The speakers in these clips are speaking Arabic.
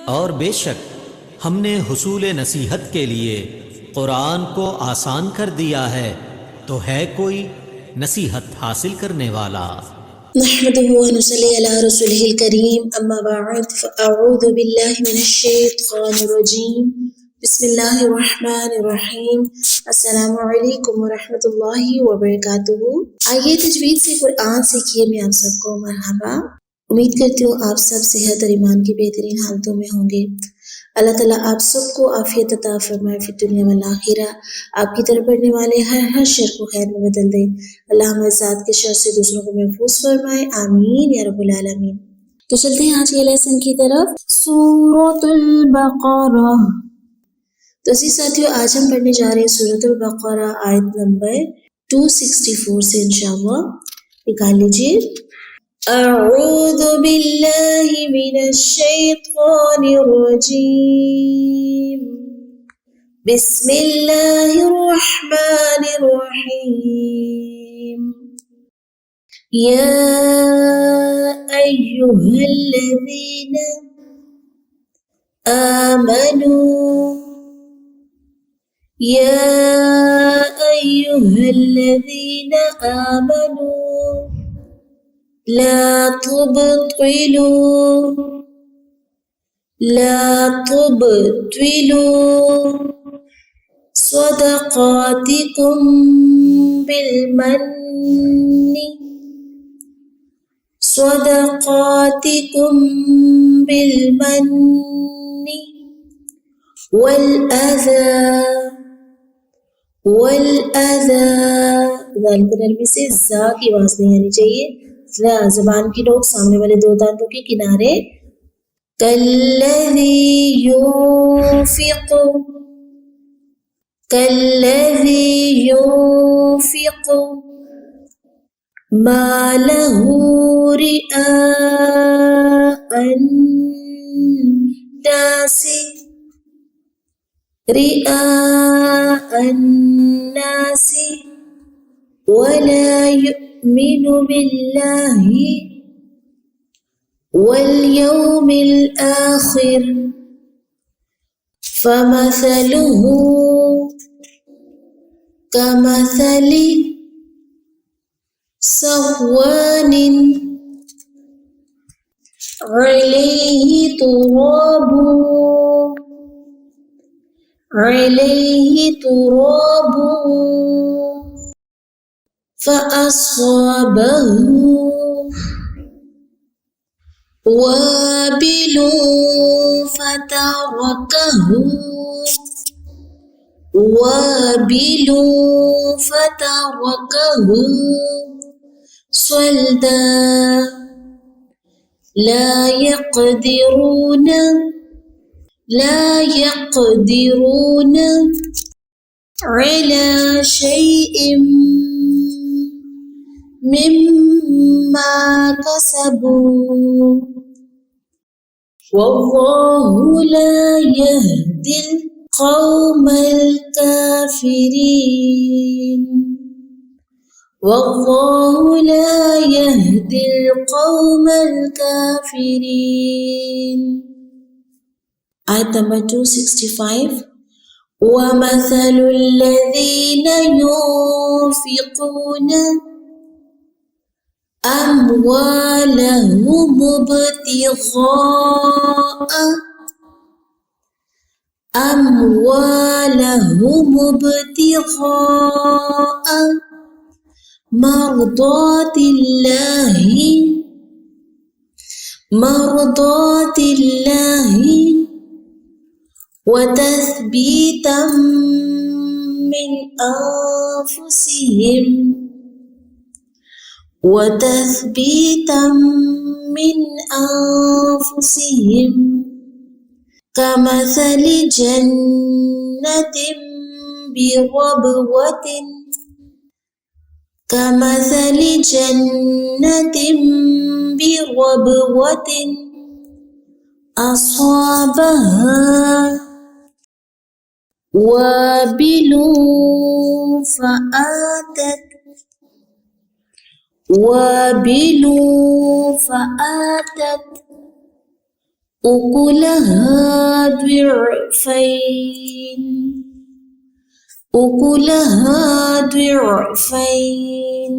और बेशक हमने हुसूल नसीहत के लिए कुरान को आसान कर दिया है, तो है कोई नसीहत हासिल करने वाला। नहमदुहु व नुसल्ली अला रसूलिहिल करीम, अम्मा बअद, फअऊज़ु बिल्लाहि मिनश शैतानिर रजीम, बिस्मिल्लाहिर रहमानिर रहीम, अस्सलामु अलैकुम व रहमतुल्लाहि व बरकातुहू। आइए तजवीद से कुरान सीखिए में आप सबको मरहबा। उम्मीद करती हूँ आप सब सेहत और ईमान की बेहतरीन हालतों में होंगे। अल्लाह ताला आप सबको आफियत अता फरमाए फी दुनिया वल आखिरा। आपकी तरफ बढ़ने वाले हर शर को खैर में बदल दे। अल्लाह हमारे साथ के शर से दूसरों को महफूज फरमाए, आमीन या रब्बुल आलमीन। तो चलते हैं आज के लेसन की तरफ, सूरतुल बकरा। तो जी साथियों, आज हम पढ़ने जा रहे हैं सूरतुल बकरा आयत नंबर 264 से इंशाअल्लाह। निकाल लीजिए। अऊज़ु बिल्लाहि मिनश शैतानिर रजीम, बिस्मिल्लाहिर रहमानिर रहीम। या अय्युहल्लज़ीना आमनू, या अय्युहल्लज़ीना आमनू ला तुबतिलू सदक़ातिकुम बिलमन्नि वल अज़ा। ज़ाल को नरमी से जा की आवाज नहीं आनी चाहिए। ज़बान की नोक सामने वाले दो दांतों के किनारे। कल्लज़ी युनफ़िक़ु मालहु रिआअन नासी वला युमिनु बिल्लाहि वल यौमिल आखिर फमसलुहु कमसलि सफ़वानिन अलैहि तुराबु फ़अस्वाबहु वाबिलु फ़तरकहु स्वल्दा ला यक़दिरून अला शैइन मिम्मा कसबू वल्लाहु ला यहदिल क़ौमल काफ़िरीन। वल्लाहु ला यहदिल क़ौमल काफ़िरीन। आयत नंबर 265। वमसलुल लज़ीना युनफ़िक़ून अम्वालहुम इब्तिग़ाअ मर्दातिल्लाहि वतथबीतम मिन अनफुसिहिम कमसलि जन्नतिन बिरबवतिन असाबहा वाबिलun फआतत أكلها ضعفين أكلها ضعفين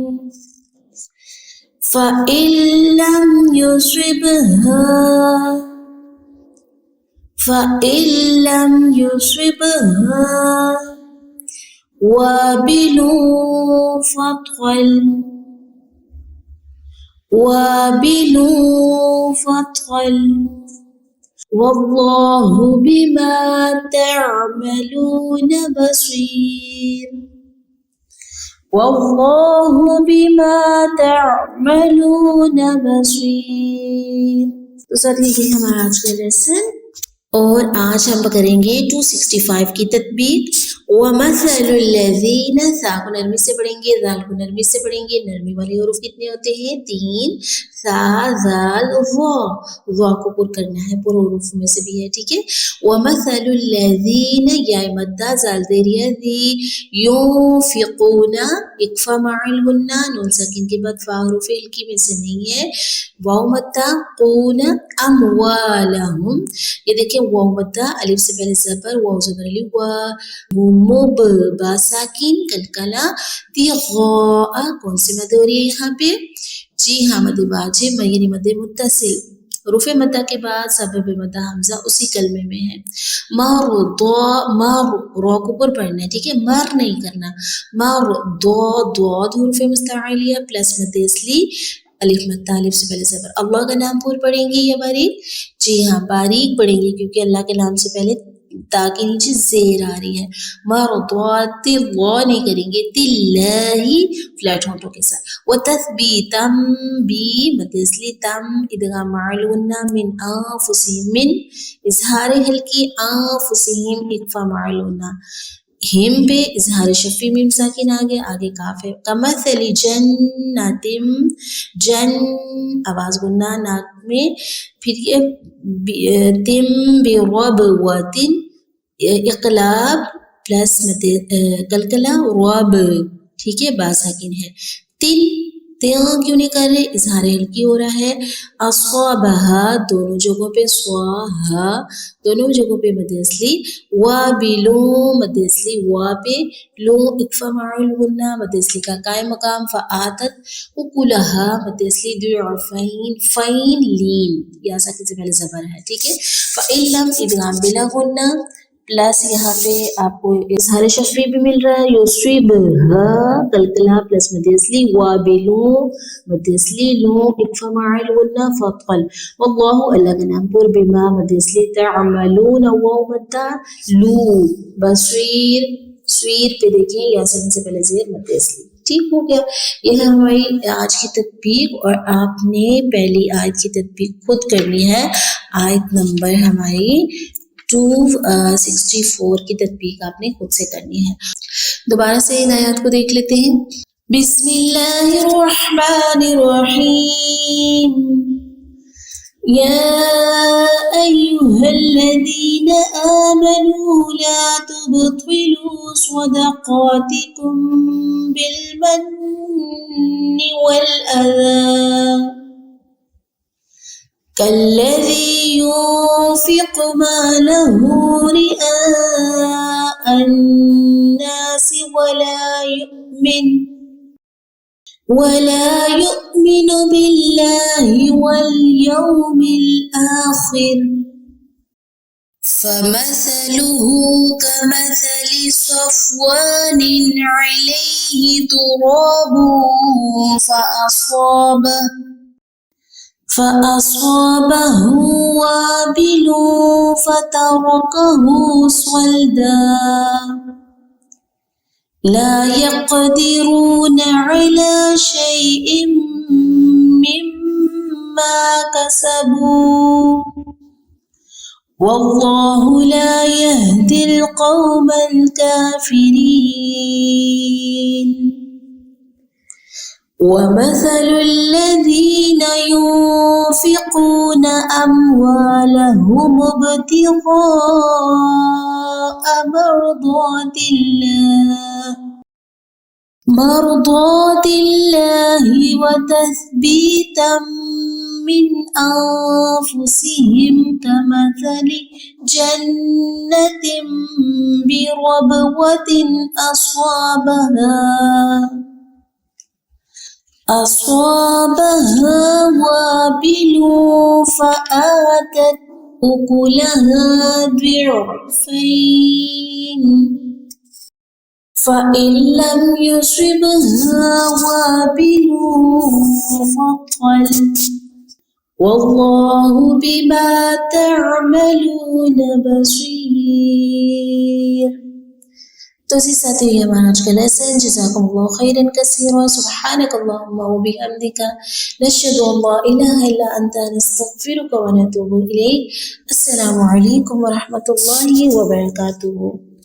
فإن لم يصبها وابل فطل والله بما تعملون بصير والله بما تعملون بصير. تو ساتھ یہ ہمارا آج کا لیسن، اور آج ہم کریںگے 265 کی تطبیق. وَمَثَلُ الَّذِينَ ثا کو نرمی سے پڑھیں گے، ذال کو نرمی سے پڑھیں گے. نرمی والے حروف کتنے ہوتے ہیں؟ 3. ثا ذال ظا کو پر کرنا ہے، پر حروف میں سے بھی ہے، ٹھیک ہے. وَمَثَلُ الَّذِينَ یا مدہ زال دیریا دی يُنفِقُونَ اکفا مع الغنہ، نون ساکن کے بعد فا حروف ہلکی میں سے نہیں ہے. واو مدہ قون اموالہم، یہ دیکھیں واو مدہ الف سے پہلے زبر، واو زبر الف مب با ساکن کلکلا دی غاء، کون سی مد ہو رہی ہے یہاں پہ؟ جی ہاں مد واجب یعنی مد متصل. حروف مدہ کے بعد سبب مدہ حمزہ اسی کلمے میں ہے. مر رو کو پر پڑھنا ہے، ٹھیک ہے، مر نہیں کرنا. مر ضاد حروف مستعلیہ پلس مد اصلی الف مدہ الف سے پہلے زبر. اللہ کا نام پر پڑھیں گے یا باریک؟ جی ہاں باریک پڑھیں گے، کیونکہ اللہ کے نام سے پہلے تا کے نیچے زیر آ رہی ہے. مرضات اللہ نہیں کریں گے، تلہ فلیٹ ہونٹوں کے ساتھ. وتثبیتم بی مد اصلی تم ادغام مع الغنہ من انفسہم، من اظہار ہلکی انفسہم اکفا مع الغنہ. ہم پہ اظہار شفی میم ساکن آگے کاف ہے. کمثل جنتم، جن آواز گنہ ناک میں، پھر یہ تم بربوتن اقلاب پلس کلکلا رب، ٹھیک ہے، با ساکن ہے. تن کیوں نہیں کر رہے؟ اظہار ہلکی ہو رہا ہے. اصابہا دونوں جگہوں پہ سواہا دونوں جگہوں پہ مد اصلی. وابلو مد اصلی وا پہ، لو اکفا مع الغنہ مد اصلی کا قائم مقام. فآتت اکلہا مد اصلی ضعفین، فین لین یا ساکن سے پہلے زبر ہے، ٹھیک ہے. فإن لم ادغام بلا غنہ پلس یہاں پہ آپ کو اظہار شفی بھی مل رہا ہے. یصیبہا کلکلا پلس مد اصلی. وابلو مد اصلی لو اکفا مع الغنہ فطل واللہ اللہ کا نام پر بما مد اصلی تعملون واو مدہ لو بصیر سویر پہ دیکھیں یا سن سے پہلے زیر مد اصلی. ٹھیک ہو گیا. یہ ہے ہماری آج کی تطبیق، اور آپ نے پہلی آیت کی تطبیق خود کرنی ہے. آیت نمبر ہماری 264 کی تطبیق آپ نے خود سے کرنی ہے. دوبارہ سے ان آیات کو دیکھ لیتے ہیں. بسم اللہ الرحمن الرحیم. یا ایہا الذین آمنوا لا تبطلوا صدقاتکم بالمن والأذى كالذي ينفق ماله رئاء الناس ولا يؤمن بالله واليوم الآخر فمثله كمثل صفوان عليه تراب فأصابه وابل فتركه صلدا لا يقدرون على شيء مما كسبوا والله لا يهدي القوم الكافرين. ومثل الذين ينفقون أموالهم ابتغاء مرضات الله وتثبيتا من أنفسهم كمثل جنة بربوة أصابها وابل فآتت أكلها ضعفين فإن لم يصبها وابل فطل والله بما تعملون بصير. तो इसी साथ ही हमारा आज का लेसन जज़ाकुमुल्लाहु खैरन कसीरा सुब्हानकल्लाहुम्मा व बिहम्दिका नशहदु अल्ला इलाहा इल्ला अंता नस्तगफिरुका व नतूबु इलैक। अस्सलामु अलैकुम व रहमतुल्लाहि व बरकातुहू।